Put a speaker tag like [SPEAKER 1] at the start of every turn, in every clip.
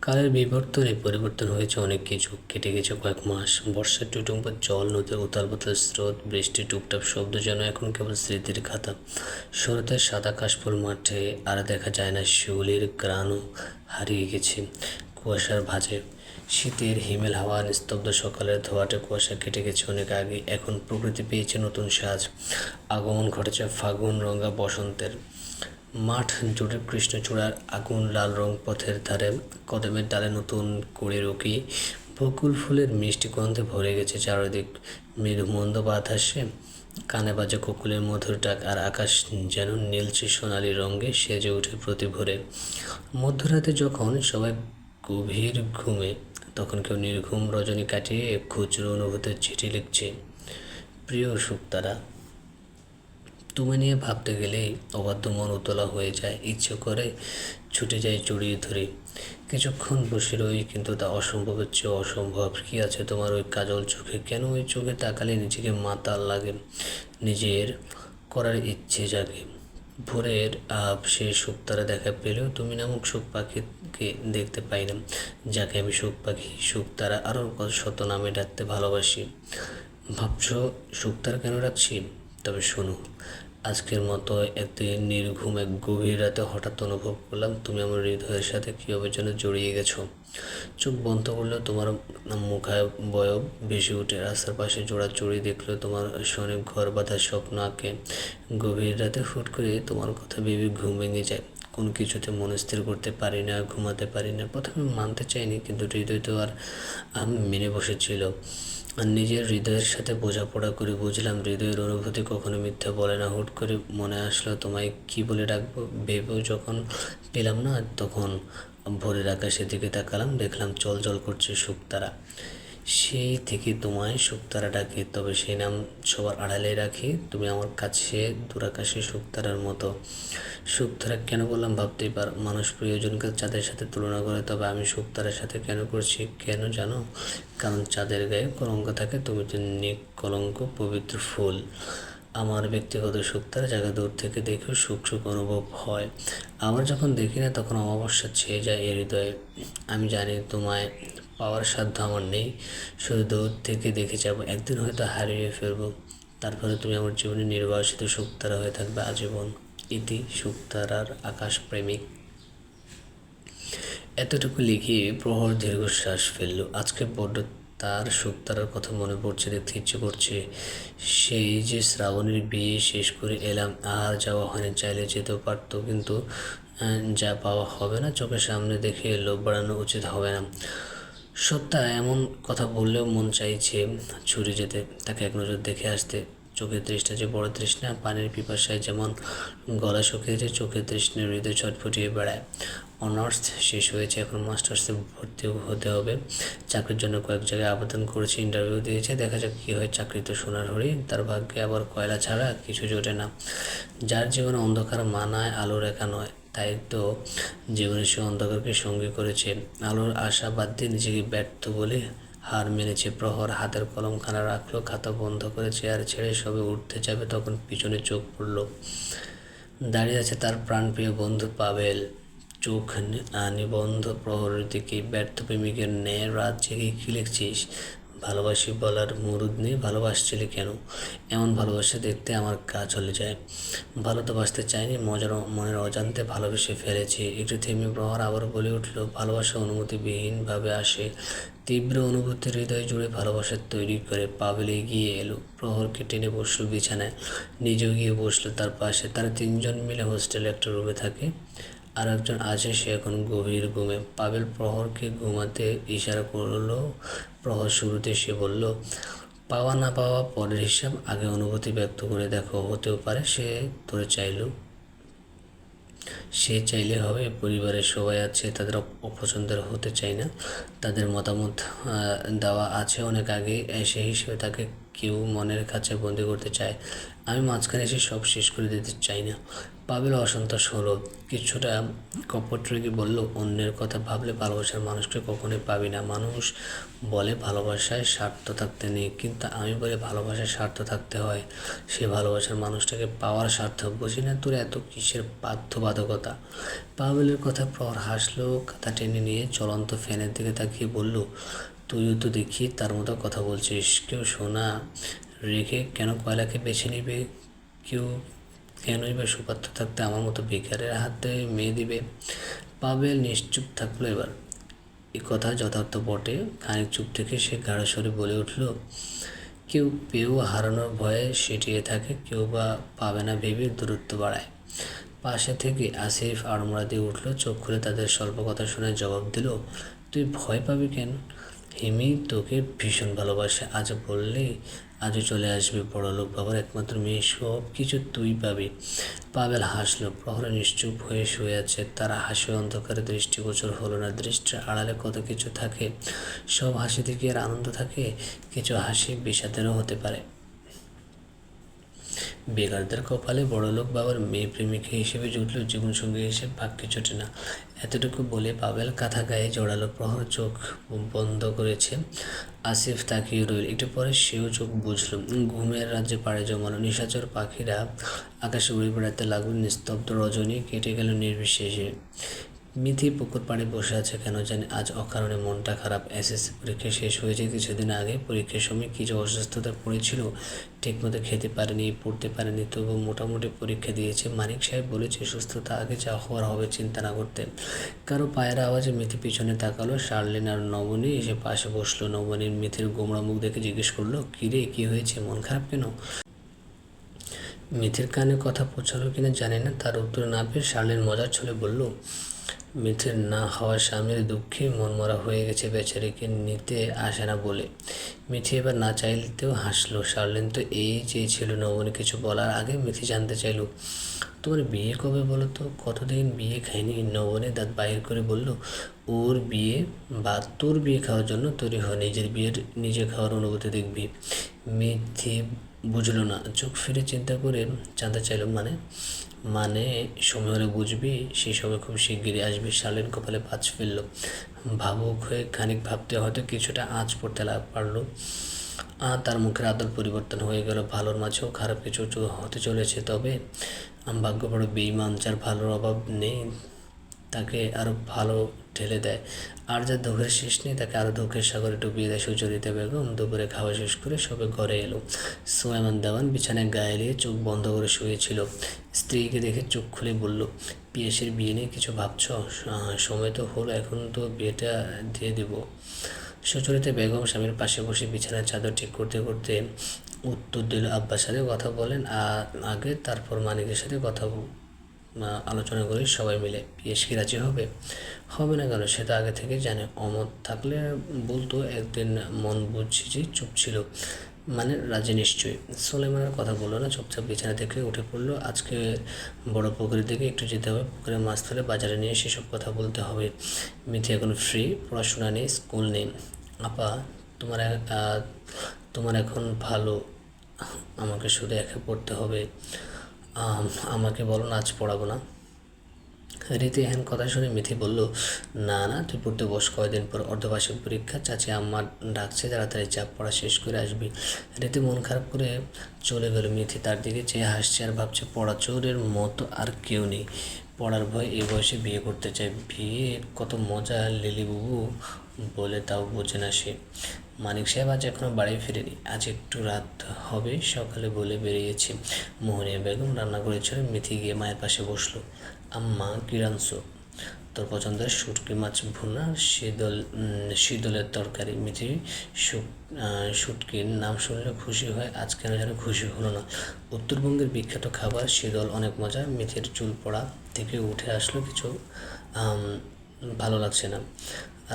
[SPEAKER 1] কালের বিবর্তনে পরিবর্তন হয়েছে অনেক কিছু। কেটে গেছে কয়েক মাস। বর্ষার টুটুম্বর জল, নদীর উতাল পাতাল স্রোত, বৃষ্টির টুপটাপ শব্দ যেন এখন কেবল স্মৃতির খাতা। শরতের সাদা কাশফুল মাঠে আর দেখা যায় না, শিউলির গ্রাণও হারিয়ে গেছে কুয়াশার ভাঁজে। শীতের হিমেল হাওয়া, নিস্তব্ধ সকালের ধোঁয়াটে কুয়াশা কেটে গেছে অনেক আগে। এখন প্রকৃতি পেয়েছে নতুন সাজ। আগমন ঘটেছে ফাগুন রঙা বসন্তের। মাঠ জুড়ে কৃষ্ণচূড়ার আগুন লাল রং, পথের ধারে কদমের ডালে নতুন কুড়ি রুকি, বকুল ফুলের মিষ্টি গন্ধে ভরে গেছে চারিদিক। মৃদু মন্দ বাতাসে কানে বাজে কোকিলের মধুর ডাক, আর আকাশ যেন নীলচে সোনালি রঙে সেজে ওঠে প্রতি ভোরে। মধ্যরাতে যখন সবাই গভীর ঘুমে, তখন কেউ নির্ঘুম রজনী কাটিয়ে খুচরো অনুভূতির চিঠি লিখছে। প্রিয় শুকতারা, তুমি নিয়ে ভাবতে গেলেই অবাধ্য মন উতলা হয়ে যায়। ইচ্ছে করে ছুটে যাই জড়িয়ে ধরে। কিছুক্ষণ বসে রই, কিন্তু তা অসম্ভবের চেয়ে অসম্ভব। কী আছে তোমার ওই কাজল চোখে? কেন ওই চোখে তাকালে নিজেকে মাতাল লাগে, নিজের করার ইচ্ছে জাগে। ভোরের সেই শুকতারা দেখা পেলেও তুমি নামক সুখ পাখিকে দেখতে পাই না, যাকে আমি সুখ পাখি, শুকতারা আরও কত শত নামে ডাকতে ভালোবাসি। ভাবছ শুকতারা কেন রাখছি? তবে শোনো, আজকের মতো একদিন নির্ঘুম এক গভীর রাতে হঠাৎ অনুভব করলাম তুমি আমার হৃদয়ের সাথে কীভাবে যেন জড়িয়ে গেছো। চোখ বন্ধ করলেও তোমার মুখাবয়ব ভেসে ওঠে। রাস্তার পাশে জোড়াজুড়ি দেখলেও তোমার সনে ঘর বাঁধার স্বপ্ন আঁকে। গভীর রাতে হুট করে তোমার কথা ভেবে ঘুম ভেঙে যায়। কোনো কিছুতে মন স্থির করতে পারি না, ঘুমাতে পারি না। প্রথমে মানতে চাইনি, কিন্তু হৃদয় তো আর মেনে বসেছিল। আর নিজের হৃদয়ের সাথে বোঝাপড়া করে বুঝলাম, হৃদয়ের অনুভূতি কখনো মিথ্যা বলে না। হুট করে মনে আসলো তোমায় কি বলে ডাকবো, ভেবেও যখন পেলাম না, তখন ভোরের আকাশের দিকে তাকালাম, দেখলাম জল করছে শুকতারা। সেই থেকে তোমায় শুকতারা ডাকি, তবে সেই নাম সবার আড়ালে রাখি। তুমি আমার কাছে দূরাকাশে শুকতারার মতো। শুকতারা কেন বললাম ভাবতেই পার। মানুষ প্রিয়জনকে চাঁদের সাথে তুলনা করে, তবে আমি শুকতারার সাথে কেন করছি কেন জানো? কারণ চাঁদের গায়ে কলঙ্ক থাকে, তুমি তো নিকলঙ্ক পবিত্র ফুল। আমার ব্যক্তিগত শুকতারা জায়গা দূর থেকে দেখেও সুখ অনুভব হয়। আবার যখন দেখি না, তখন অমাবস্যা ছেয়ে যায় এ হৃদয়ে। আমি জানি তোমায় পাওয়ার সাধ্য আমার নেই, শুধু দূর থেকে দেখে যাব। একদিন হয়তো হারিয়ে ফেলবো, তারপরে তুমি আমার জীবনে নির্বাসিত শুকতারা হয়ে থাকবে আজীবন। ইতি শুকতারার আকাশ প্রেমিক। এতটুকু লিখিয়ে প্রহর দীর্ঘশ্বাস ফেলল। আজকে বড্ড তার শুকতারার কথা মনে পড়ছে, দেখতে ইচ্ছে করছে। সেই যে শ্রাবণের বিয়ে শেষ করে এলাম, আর যাওয়া হয়নি। চাইলে যেতেও পারতো, কিন্তু যা পাওয়া হবে না, চোখের সামনে দেখে লোভ বাড়ানো উচিত হবে না। সত্যা এমন কথা বললেও মন চাইছে ছুটে যেতে, তাকে এক নজর দেখে আসতে। চোখের তৃষ্ণা যে বড় তৃষ্ণা, পানির পিপাসায় যেমন গলা শুকিয়েছে, চোখের তৃষ্ণায় হৃদয় ছটফটিয়ে বেড়ায়। অনার্স শেষ হয়েছে, এখন মাস্টার্সে ভর্তি হতে হবে। চাকরির জন্য কয়েক জায়গায় আবেদন করেছে, ইন্টারভিউ দিয়েছে। দেখা যাক কী হয়। চাকরি তো সোনার হরিণ, তার ভাগ্যে আবার কয়লা ছাড়া কিছু জোটে না। যার জীবনে অন্ধকার মানায়, আলো রেখা নয়, তাই তো জীবনে সে অন্ধকারকে সঙ্গী করেছে। আলোর আশা বাদ দিয়ে নিজেকে ব্যর্থ বলে হার মেনেছে। প্রহর হাতের কলমখানা রাখলো, খাতা বন্ধ করে চেয়ার ছেড়ে সবে উঠতে যাবে, তখন পিছনে চোখ পড়ল। দাঁড়িয়ে আছে তার প্রাণপ্রিয় বন্ধু পাভেল। চোখ নিবন্ধ প্রহরের দিকে। ব্যর্থ প্রেমিকের ন্যায় রাত জেগে কী লিখছিস? ভালোবাসি বলার মুরুদ নেই, ভালোবাসছিলে কেন? এমন ভালোবাসা দেখতে আমার গা জ্বলে যায়। ভালো তো বাসতে চাইনি, মনের অজান্তে ভালোবেসে ফেলেছি। একটু থেমে প্রহর আবার বলে উঠল, ভালোবাসা অনুমতিবিহীনভাবে আসে। তীব্র অনুভূতি হৃদয় জুড়ে ভালোবাসা তৈরি করে। পাভেল এগিয়ে এলো, প্রহরকে টেনে বসলো বিছানায়, নিজেও গিয়ে বসলো তার পাশে। তারা তিনজন মিলে হোস্টেলে একটা রুমে থাকে, আর একজন আছে, সে এখন গভীর ঘুমে। পাভেল প্রহরকে ঘুমাতে ইশারা করলো। প্রহর শুরুতে সে বলল, পাওয়া না পাওয়া পরের হিসাব, আগে অনুভূতি ব্যক্ত করে দেখো। হতেও পারে সে চাইলে হবে। পরিবারের সবাই আছে, তাদের অপছন্দের হতে চাই না। তাদের মতামত দেওয়া আছে অনেক আগে, সেই হিসেবে তাকে কেউ মনের কাছে বন্দি করতে চায়। আমি মাঝখানে এসে সব শেষ করে দিতে চাই না। পাবেল অসন্তোষ হলো, কিছুটা কপট রেগে বলল, অন্যের কথা ভাবলে ভালোবাসার মানুষকে কখনোই পাবি না। মানুষ বলে ভালোবাসায় স্বার্থ থাকতে নেই, কিন্তু আমি বলি ভালোবাসায় স্বার্থ থাকতে হয়। সে ভালোবাসার মানুষটাকে পাওয়ার স্বার্থ। বুঝি না তোর এত কিসের বাধ্যবাধকতা। পাবেলের কথা প্রহর হাসলো, কাঁথা টেনে নিয়ে চলন্ত ফ্যানের দিকে তাকিয়ে বলল, তুইও তো দেখি তার মতো কথা বলছিস। কেউ সোনা রেখে কেন কয়লাকে বেছে নিবে? কেউ কেনই বা সুপাত্র থাকতে আমার মতো বেকারের হাতে মেয়ে দিবে? পাবেল নিশ্চুপ থাকলো এবার। এ কথা যথার্থ বটে। খানিক চুপ থেকে সে গাঢ় স্বরে বলে উঠল, কেউ পেয়েও হারানোর ভয়ে সেটিয়ে থাকে, কেউ বা পাবে না ভেবে দূরত্ব বাড়ায়। পাশে থেকে আসিফ আড়মোড়া দিয়ে উঠল, চোখ খুলে তাদের স্বল্প কথা শুনে জবাব দিল, তুই ভয় পাবি কেন? হিমি তোকে ভীষণ ভালোবাসে। আজ বললেই আজও চলে আসবে। বড়লোক বাবার একমাত্র মেয়ে, সব কিছু তুই পাবি। পাবেল হাসলো। প্রহরে নিশ্চুপ হয়ে শুয়ে আছে। তার হাসি অন্ধকারে দৃষ্টিগোচর হলো না। দৃষ্টির আড়ালে কত কিছু থাকে। সব হাসিতে কি আর আনন্দ থাকে? কিছু হাসি বিষাদেরও হতে পারে। বেকারদের কপালে বড়লোক বাবার মেয়ে প্রেমিকা হিসেবে জুটলেও জীবনসঙ্গী হিসেবে ভাগ্যে জোটে না। এতটুকু বলে পাবেল কাঁথা গায়ে জড়ালো। প্রহর চোখ বন্ধ করেছে। আসিফ তাকিয়ে রইল। একটু পরে সেও চোখ বুঝল। ঘুমের রাজ্যে পাড়ে জমানো নিশাচর পাখিরা আকাশে উড়ে বেড়াতে লাগলো। নিস্তব্ধ রজনী কেটে গেল নির্বিশেষে। মিথি পুকুর পাড়ে বসে আছে কেন জানি আজ অকারণে মনটা খারাপ। এসএসসি পরীক্ষা শেষ হয়েছে কিছুদিন আগে। পরীক্ষার সময় কী যে অসুস্থতা পড়েছিল, ঠিকমতো খেতে পারেনি, পড়তে পারেনি, তবু মোটামুটি পরীক্ষা দিয়েছে। মানিক সাহেব বলেছে সুস্থতা আগে যা হওয়ার হবে, চিন্তা না করতে। কারো পায়ের আওয়াজে মিথি পিছনে তাকালো। শার্লিন আর নবনী এসে পাশে বসলো। নবনীর মিথির গোমড়া মুখ দেখে জিজ্ঞেস করলো, কী রে, কী হয়েছে, মন খারাপ কেন? মিথির কানে কথা পৌঁছালো কিনা জানি না, তার উত্তর না পেয়ে শার্লিন মজার ছলে বলল, মিথির না হওয়ার স্বামীর দুঃখে মনমরা হয়ে গেছে, বেচারিকে নিতে আসে না বলে। মিথি এবার না চাইতেও হাসলো। শার্লিন তো এই চেয়েছিল। নবনী কিছু বলার আগে মিথি জানতে চাইল, তোমার বিয়ে কবে বলো তো? কতদিন বিয়ে খাইনি। নবনী দাঁত বাহির করে বলল, ওর বিয়ে বা তোর বিয়ে খাওয়ার জন্য তৈরি হয়, নিজের বিয়ের নিজে খাওয়ার অনুভূতি দেখবি। মিথি বুঝলো না। চোখ ফিরে চিন্তা করে জানতে চাইল, মানে মানে সময় হলে বুঝবি। সেই সময় খুব শিগগিরই আসবে। শার্লিন কপালে ভাঁজ ফেলল। ভাবুক হয়ে খানিক ভাবতে হয়তো কিছুটা আঁচ পড়তে পারলো। তার মুখের আদল পরিবর্তন হয়ে গেল। ভালোর মাঝেও খারাপ কিছু হতে চলেছে। তবে ভাগ্য বড় বেইমান, যার ভালোর অভাব নেই তাকে আরও ভালো ঢেলে দেয়, আর যার দুঃখের শেষ নেই তাকে আরও দুঃখের সাগরে ডুবিয়ে দেয়। সুচরিতা বেগম দুপুরে খাওয়া শেষ করে সবে ঘরে এলো। সোয়েমান দেওয়ান বিছানায় গায়ে এলিয়ে চোখ বন্ধ করে শুয়েছিল। স্ত্রীকে দেখে চোখ খুলে বলল, পিয়েসের বিয়ে নিয়ে কিছু ভাবছ? সময় তো হলো, এখন তো বিয়েটা দিয়ে দেবো। সুচরিতা বেগম স্বামীর পাশে বসে বিছানার চাদর ঠিক করতে করতে উত্তর দিল, আব্বার সাথে কথা বলেন আগে, তারপর মানিকের সাথে কথা আলোচনা করি সবাই মিলে। পিয়েস কি রাজি হবে? হবে না কেন? সে তো আগে থেকে জানে। অমত থাকলে বলতো। একদিন মন বুঝছি যে চুপ ছিল। মানে রাজি নিশ্চয়ই। সুলেমানের কথা বললো না, চুপচাপ বিছানা থেকে উঠে পড়লো। আজকে বড় পুকুরের দিকে একটু যেতে হবে। পুকুরে মাছ ধরে বাজারে নিয়ে সেসব কথা বলতে হবে। মিথি এখন ফ্রি, পড়াশোনা নেই, স্কুল নেই। আপা, তোমার তোমার এখন ভালো, আমাকে শুধু একা পড়তে হবে। আমাকে বলো না, আজ পড়াবো না। রীতি হ্যান কথা শুনে মিথি বলল, না না, তুই পড়তে বস, কয়দিন পর অর্ধবার্ষিক পরীক্ষা, চাচি আমার ডাকছে, তাড়াতাড়ি চাপ, পড়া শেষ করে আসবি। রীতি মন খারাপ করে চলে গেল। মিথি তার দিকে চেয়ে হাসছে আর ভাবছে, পড়া চোরের মতো আর কেউ নেই। পড়ার ভয় এই বয়সে বিয়ে করতে চায়। বিয়ে কত মজা লিলিবাবু বলে তাও বোঝে না সে। মানিক সাহেব আজ এখনও বাড়ি ফিরেনি। আজ একটু রাত হবে, সকালে বলে বেরিয়েছে। মোহনিয়া বেগম রান্না করেছিল। মিথি গিয়ে মায়ের পাশে বসলো। আম্মা, কী রাঁধছো? তোর পছন্দের শুটকি মাছ ভুনা, শীতলের তরকারি। মিথি শুটকির নাম শুনলে খুশি হয়, আজ কেন যেন খুশি হলো না। উত্তরবঙ্গের বিখ্যাত খাবার শীতল, অনেক মজা। মিথির চুল পড়া থেকে উঠে আসলো, কিছু ভালো লাগছে না।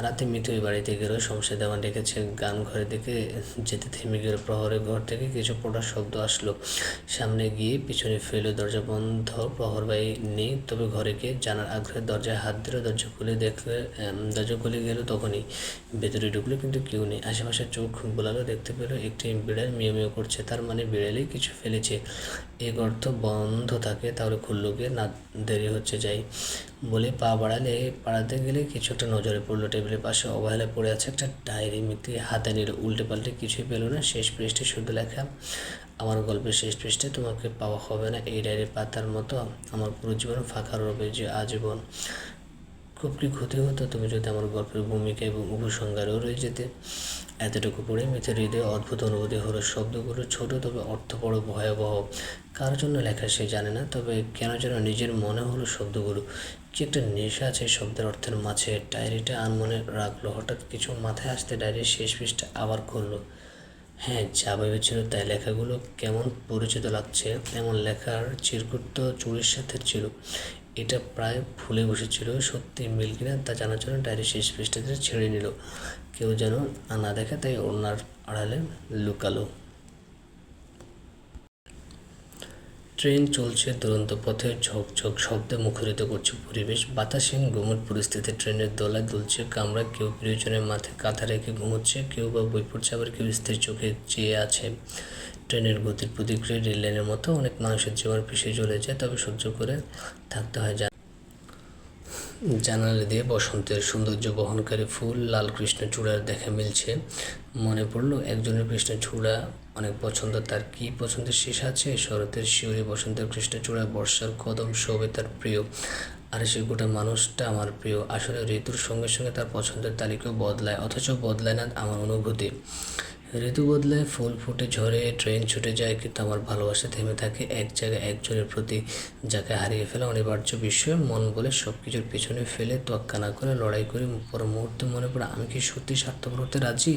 [SPEAKER 1] রাতে মিঠুই বাড়িতে গেল। শমশের দেওয়ান ডেকেছে। গান ঘরের দিকে যেতে থেমে গেল। প্রহরের ঘর থেকে কিছু পড়ার শব্দ আসলো। সামনে গিয়ে পিছনে ফেলে দরজা বন্ধ। প্রহর ভাই নেই, তবে ঘরে গিয়ে জানার আগ্রহে দরজায় হাত দিল। দরজা খুলে গেল। তখনই ভেতরে ঢুকলো, কিন্তু কেউ নেই। আশেপাশে চোখ বোলালো, দেখতে পেল একটি বিড়াল মিয়াও মিয়াও করছে। তার মানে বিড়ালই কিছু ফেলেছে। এই ঘর তো বন্ধ থাকে, তাহলে খুললো গিয়ে, না দেরি হচ্ছে, যাই বলে পাড়াতে গেলে কিছু একটা নজরে পড়লো। টেবিলের পাশে অবহেলায় পড়ে আছে একটা ডায়েরি। মিত্তি হাতে নিল, উল্টে পাল্টে কিছুই পেল না। শেষ পৃষ্ঠে শুধু লেখা, আমার গল্পের শেষ পৃষ্ঠে তোমাকে পাওয়া হবে না। এই ডায়েরির পাতার মতো আমার পুরো জীবন ফাঁকা রবে যে আজীবন। খুব কি ক্ষতি হতো তুমি যদি আমার গল্পের ভূমিকা এবং উপসংহারেও রয়ে যেতে। এতটুকু পড়ে মিথের হৃদয়ে অদ্ভুত অনুভূতি হলো। শব্দগুলো ছোট, তবে অর্থ বড় ভয়াবহ। কার জন্য লেখা সে জানে না, তবে কেন যেন নিজের মনে হলো শব্দগুলো কি একটা নেশা আছে শব্দের অর্থের মাঝে। ডায়েরিটা আনমনে রাখলো। হঠাৎ কিছু মাথায় আসতে ডায়েরির শেষ পৃষ্ঠা আবার খুললো। হ্যাঁ, যা ভেবেছিল তাই। লেখাগুলো কেমন পরিচিত লাগছে। এমন লেখার চিরকুট তো চুরির সাথে ছিল। এটা প্রায় ভুলে বসেছিল। সত্যি মিল কিনা তা জানার জন্য ডায়েরির শেষ পৃষ্ঠাতে ছেড়ে নিল। কেউ যেন না দেখে, তাই ওনার আড়ালে লুকালো। ট্রেন চলছে দুরন্ত পথে, ঝকঝক শব্দে মুখরিত করছে পরিবেশ। বাতাসহীন গুমট পরিস্থিতি। ট্রেনের দোলায় দুলছে কামরা। কেউ প্রিয়জনের মাথায় কাঁথা রেখে ঘুমোচ্ছে, কেউ বা বই পড়ছে, আবার কেউ স্ত্রীর চোখে চেয়ে আছে। ট্রেনের গতির প্রতিক্রিয়া রেল লাইনের মতো অনেক মানুষের জীবন পিছিয়ে চলে যায়, তবে সহ্য করে থাকতে হয়। জানালা দিয়ে বসন্তের সৌন্দর্য বহনকারী ফুল, লাল কৃষ্ণচূড়ার দেখা মিলছে। মনে পড়ল একজনের কৃষ্ণচূড়া অনেক পছন্দ। তার কি পছন্দের শেষ আছে? শরতের শিউরি, বসন্তের কৃষ্ণচূড়া, বর্ষার কদম সবে তার প্রিয়। আর সে গোটা মানুষটা আমার প্রিয়। আসলে ঋতুর সঙ্গে সঙ্গে তার পছন্দের তালিকাও বদলায়, অথচ বদলায় না আমার অনুভূতি। ঋতু বদলায়, ফুল ফুটে ঝরে, ট্রেন ছুটে যায়, কিন্তু আমার ভালোবাসা থেমে থাকে এক জায়গায়, একজনের প্রতি, যাকে হারিয়ে ফেলা অনিবার্য বিষয়। মন বলে সব কিছুর পেছনে ফেলে তোয়াক্কা না করে লড়াই করে পর মুহূর্তে মনে পড়ে, আমি কি সত্যি স্বার্থপর হতে রাজি?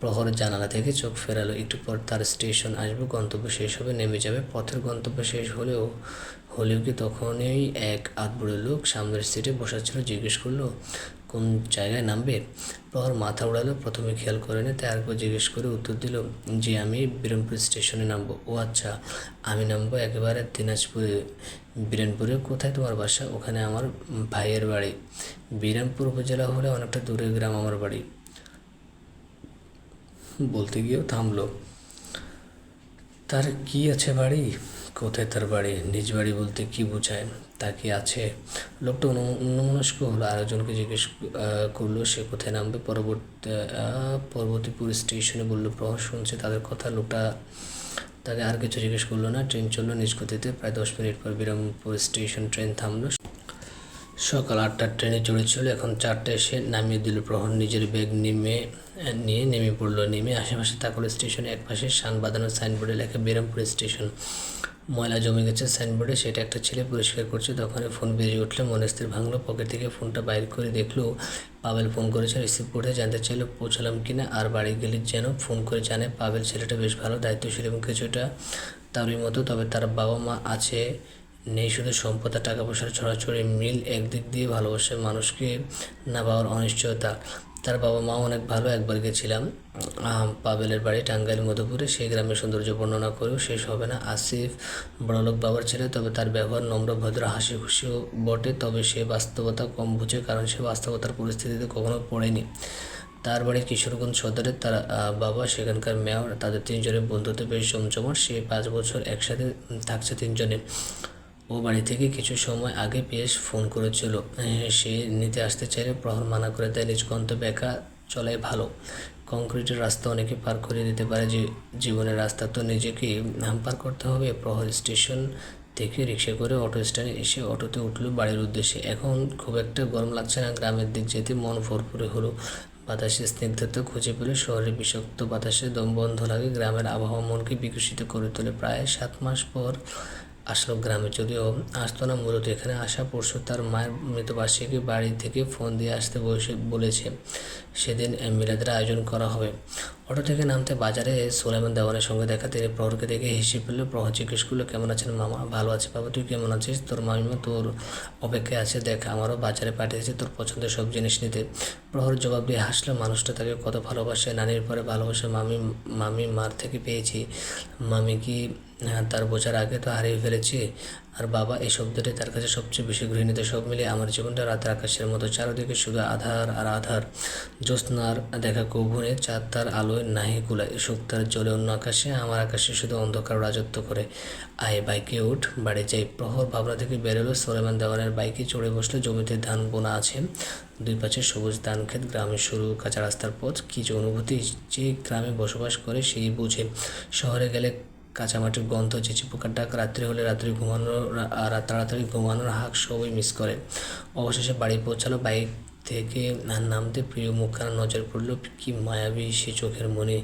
[SPEAKER 1] প্রহরের জানালা থেকে চোখ ফেরালো। একটু পর তার স্টেশন আসবে, গন্তব্য শেষ হবে, নেমে যাবে। পথের গন্তব্য শেষ হলেও কি তখনই এক আধবুড়ো লোক সামনের সিটে বসা ছিল। জিজ্ঞেস করলো, কোন জায়গায় নামবে? প্রহর মাথা উড়ালো। প্রথমে খেয়াল করেনি, তাই আরেকবার জিজ্ঞেস করে উত্তর দিল, যে আমি বিরামপুর স্টেশনে নামবো। ও আচ্ছা, আমি নামবো একেবারে দিনাজপুরে। বিরামপুরে? কোথায় তোমার বাসা? ওখানে আমার ভাইয়ের বাড়ি। বিরামপুর উপজেলা হলে অনেকটা দূরের গ্রাম আমার বাড়ি। বলতে গিয়েও থামলো। তার কি আছে বাড়ি? কোথায় তার বাড়ি? নিজ বাড়ি বলতে কি বোঝায়? তা কি আছে? লোকটা অন্যমনস্ক হলো। আরেকজনকে জিজ্ঞেস করলো সে কোথায় নামবে। পরবর্তীপুর স্টেশনে বললো। প্রহর শুনছে তাদের কথা। লোকটা তাকে আর কিছু জিজ্ঞেস করলো না। ট্রেন চললো নিজ গতিতে। প্রায় 10 মিনিট পর বিরামপুর স্টেশন ট্রেন থামলো। সকাল 8টার ট্রেনে চড়েছিল, এখন 4টায় এসে নামিয়ে দিল। প্রহর নিজের ব্যাগ নিয়ে নেমে পড়লো। নেমে আশেপাশে তাকালো। স্টেশনের একপাশে শান বাঁধানো সাইনবোর্ডে লেখা বিরামপুর স্টেশন। ময়লা জমে গেছে সাইনবোর্ডে, সেটা একটা ছেলে পরিষ্কার করছে। তখন ফোন বেজে উঠলে মনে স্থির ভাঙলো। পকেট থেকে ফোনটা বাইর করে দেখলো পাবেল ফোন করেছে। রিসিভ করতে জানতে চাইলো পৌঁছালাম কিনা, আর বাড়ি গেলে যেন ফোন করে জানে। পাবেল ছেলেটা বেশ ভালো, দায়িত্বশীল এবং কিছুটা তারই মতো। তবে তার বাবা মা আছে, নেই শুধু সম্পদ আর টাকা পয়সার ছড়াছড়ি। মিল একদিক দিয়ে ভালোবাসে মানুষকে না পাওয়ার অনিশ্চয়তা। তার বাবা মাও অনেক ভালো। একবার গেছিলাম পাবেলের বাড়ি টাঙ্গাইল মধুপুরে। সেই গ্রামের সৌন্দর্য বর্ণনা করেও শেষ হবে না। আসিফ বড়লোক বাবার ছেলে, তবে তার ব্যবহার নম্র, ভদ্র, হাসি খুশিও বটে। তবে সে বাস্তবতা কম বুঝে, কারণ সে বাস্তবতার পরিস্থিতিতে কখনো পড়েনি। তার বাড়ি কিশোরগঞ্জ সদরে। তার বাবা সেখানকার মেয়র। তাদের 3 জনের বন্ধুত্ব বেশ জমজমাট। সে 5 বছর একসাথে থাকছে 3 জনে। ও বাড়ি থেকে কিছু সময় আগে পিএস ফোন করেছিল, সে নিতে আসতে চাইলে প্রহর মানা করে দেয়। নিজ গন্তব্যে একা চলাই ভালো। কংক্রিটের রাস্তা অনেকে পার করে দিতে পারে, যে জীবনের রাস্তা তো নিজেকেই পার করতে হবে। প্রহর স্টেশন থেকে রিক্সা করে অটো স্ট্যান্ডে এসে অটোতে উঠল বাড়ির উদ্দেশ্যে। এখন খুব একটা গরম লাগছে না। গ্রামের দিক যেতে মন ভরপুরে হলো। বাতাসে স্নিগ্ধতা খুঁজে পেলে। শহরে বিষাক্ত বাতাসে দম বন্ধ লাগে। গ্রামের আবহাওয়া মনকে বিকশিত করে তোলে। প্রায় 7 মাস পর আসলো গ্রামে, যদিও আসতো না মূলত এখানে আসা। পরশু তার মায়ের মৃতবার্ষিকী, বাড়ি থেকে ফোন দিয়ে আসতে বলেছে। সেদিন মিলাদের আয়োজন করা হবে। অটো থেকে নামতে বাজারে সোলাইমান দেওয়ানের সঙ্গে দেখা, তিনি প্রহরকে দেখে হেসে ফেললো। প্রহর জিজ্ঞেস করলো, কেমন আছেন মামা? ভালো আছে বাবা, তুই কেমন আছিস? তোর মামিমা তোর অপেক্ষায় আছে, দেখ আমারও বাজারে পাঠিয়েছে তোর পছন্দের সব জিনিস নিতে। প্রহর জবাব দিয়ে হাসলো, মানুষটা তাকে কত ভালোবাসে। নানির পরে ভালোবাসে মামি মার থেকে পেয়েছি। মামি কি তার বোঝার আগে তো হারিয়ে ফেলেছি। আর বাবা, এই শব্দটি তার কাছে সবচেয়ে বেশি গৃহীত। সব মিলিয়ে আমার জীবনটা রাতের আকাশের মতো, চারদিকে শুধু আধার আর আধার। জ্যোৎস্নার দেখা কৌভনে চাঁদ তার আলোয় নাহি কুলায়, শুক্তার জলে অন্য আকাশে, আমার আকাশে শুধু অন্ধকার রাজত্ব করে। আয় বাইকে উঠ, বাড়ি যাই। প্রহর ভাবনা থেকে বেরোলো। সোলাইমান দেওয়ানের বাইকে চড়ে বসলো। জমিতে ধান বোনা আছে, দুই পাশে সবুজ ধান ক্ষেত, গ্রামের সরু কাঁচা রাস্তার পথ। কি যে অনুভূতি! যে গ্রামে বসবাস করে সেই বুঝে। শহরে গেলে কাঁচামাটির গন্ধ, চিচি পোকার ডাক, রাত্রি হলে তাড়াতাড়ি ঘুমানোর হাঁক সবই মিস করে। অবশেষে বাড়ি পৌঁছালো। বাইক থেকে নামতে প্রিয় মুখখানা নজর পড়ল। কি মায়াবী সে চোখের মনি,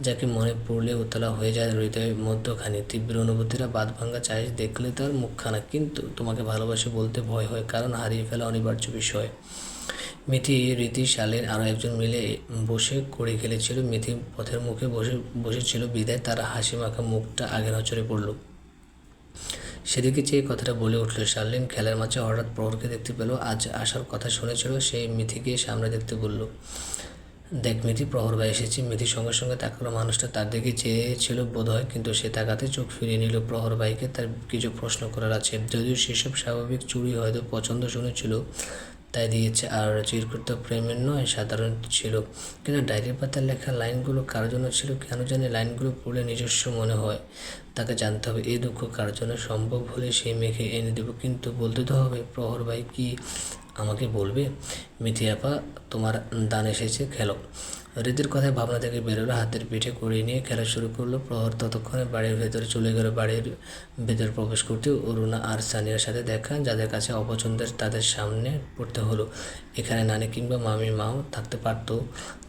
[SPEAKER 1] যাকে মনে পড়লে উতলা হয়ে যায় হৃদয়ের মধ্যখানে। তীব্র অনুভূতিরা বাঁধ ভাঙা চায় দেখলে তার মুখখানা। কিন্তু তোমাকে ভালোবাসি বলতে ভয় হয়, কারণ হারিয়ে ফেলা অনিবার্য বিষয়। মিথি, রীতি, শালীন আরও একজন মিলে বসে কড়ি খেলেছিল। মিথি পথের মুখে বসেছিল বিদায় তার হাসি মাখা মুখটা আগে নজরে পড়ল। সেদিকে চেয়ে কথাটা বলে উঠল। শালীন খেলার মাঝে হঠাৎ প্রহরকে দেখতে পেল। আজ আসার কথা শুনেছিল। সেই মিথিকে সামনে দেখতে বলল, দেখ মিথি, প্রহর ভাই এসেছে। মিথি সঙ্গে সঙ্গে তাকালো। মানুষটা তার দিকে চেয়েছিল বোধ হয়, কিন্তু সে তাকাতে চোখ ফিরিয়ে নিল। প্রহর ভাইকে তার কিছু প্রশ্ন করার আছে, যদিও সেসব স্বাভাবিক। চুরি হয়তো পছন্দ শুনেছিল তাই দিয়েছে, আর চিরকুট প্রেমের নয়, সাধারণ ছিল। কিন্তু ডায়েরির পাতায় লেখা লাইনগুলো কার জন্য ছিল কেন জানি? লাইনগুলো পড়লে নিজস্ব মনে হয়। তাকে জানতে হবে এই দুঃখ কার জন্য। সম্ভব হলে সেই মেয়েকে এনে দেবো, কিন্তু বলতে তো হবে। প্রহর ভাই কি আমাকে বলবে? মিথি আপা, তোমার দান এসেছে, খেলো। রীতির কথায় ভাবনা থেকে বেরোলো। হাতের পিঠে কড়িয়ে নিয়ে খেলা শুরু করলো। প্রহর ততক্ষণে বাড়ির ভেতরে চলে গেল। বাড়ির ভেতরে প্রবেশ করতে অরুণা আর সানিয়ার সাথে দেখা। যাদের কাছে অপছন্দের তাদের সামনে পড়তে হলো। এখানে নানি কিংবা মামি মাও থাকতে পারতো।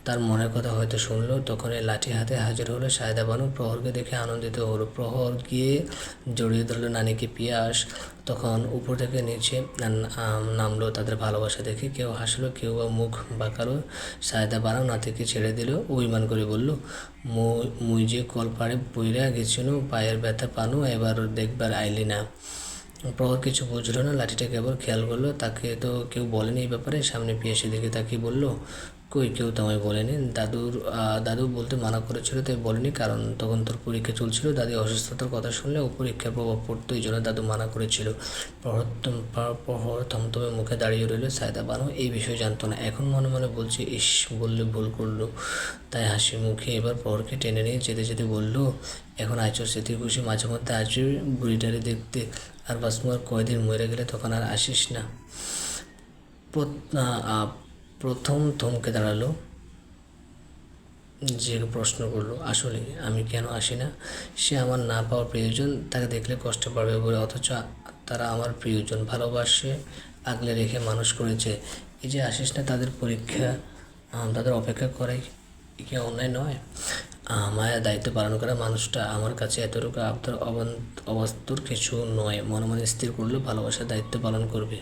[SPEAKER 1] তার মনের কথা হয়তো শুনলো। তখন এই লাঠি হাতে হাজির হলো সায়দা বানু। প্রহরকে দেখে আনন্দিত হলো। প্রহর গিয়ে জড়িয়ে ধরলো নানিকে। পিয়াস তখন উপর থেকে নিচে নামলো তাদের ভালোবাসা দেখে। কেউ হাসলো, কেউ বা মুখ বাঁকালো। সায়দা বানু নাতিকে ছেড়ে দিল। অভিমান করে বলল, মুই যে কল পাড়ে পইরা গেছিল, পায়ের ব্যথা পানু, এবার দেখবার আইলি না। প্রহর কিছু বুঝলো না। লাঠিটা কেবল খেয়াল করলো। তাকে তো কেউ বলেনি এই ব্যাপারে। সামনে পিয়াসের দিকে তাকিয়ে বলল, কই, কেউ তো আমায় বলেনি। দাদু বলতে মানা করেছিল তাই বলেনি, কারণ তখন তোর পরীক্ষা চলছিল। দাদি অসুস্থতার কথা শুনলে ও পরীক্ষার প্রভাব পড়তো, এই জন্য দাদু মানা করেছিল। প্রহর থমথমে মুখে দাঁড়িয়ে রইল। সায়দা বানু এই বিষয়ে জানতো না। এখন মনে মনে বলছে, ইস, বললে ভুল করলো। তাই হাসি মুখে এবার প্রহরকে টেনে নিয়ে যেতে যেতে বলল, এখন আইচর স্মৃতি খুশি, মাঝে মধ্যে আসবি বুড়িটারে দেখতে। আর বাসমুয়ার কয়দিন মরে গেলে তখন আর আসিস না। প্রথম থমকে দাঁড়ালো, যে প্রশ্ন করলো, আসলে আমি কেন আসি না? সে আমার না পাওয়ার প্রিয়জন, তাকে দেখলে কষ্ট পাবে বলে, অথচ তারা আমার প্রিয়জন, ভালোবাসে, আগলে রেখে মানুষ করেছে। এই যে আসিস না, তাদের পরীক্ষা, তাদের অপেক্ষা করাই কি অন্যায় নয়? মায়ের দায়িত্ব পালন করা মানুষটা আমার কাছে এতটুকু অবাস্তর কিছু নয়। মনে মনে স্থির করলো ভালোবাসার দায়িত্ব পালন করবে।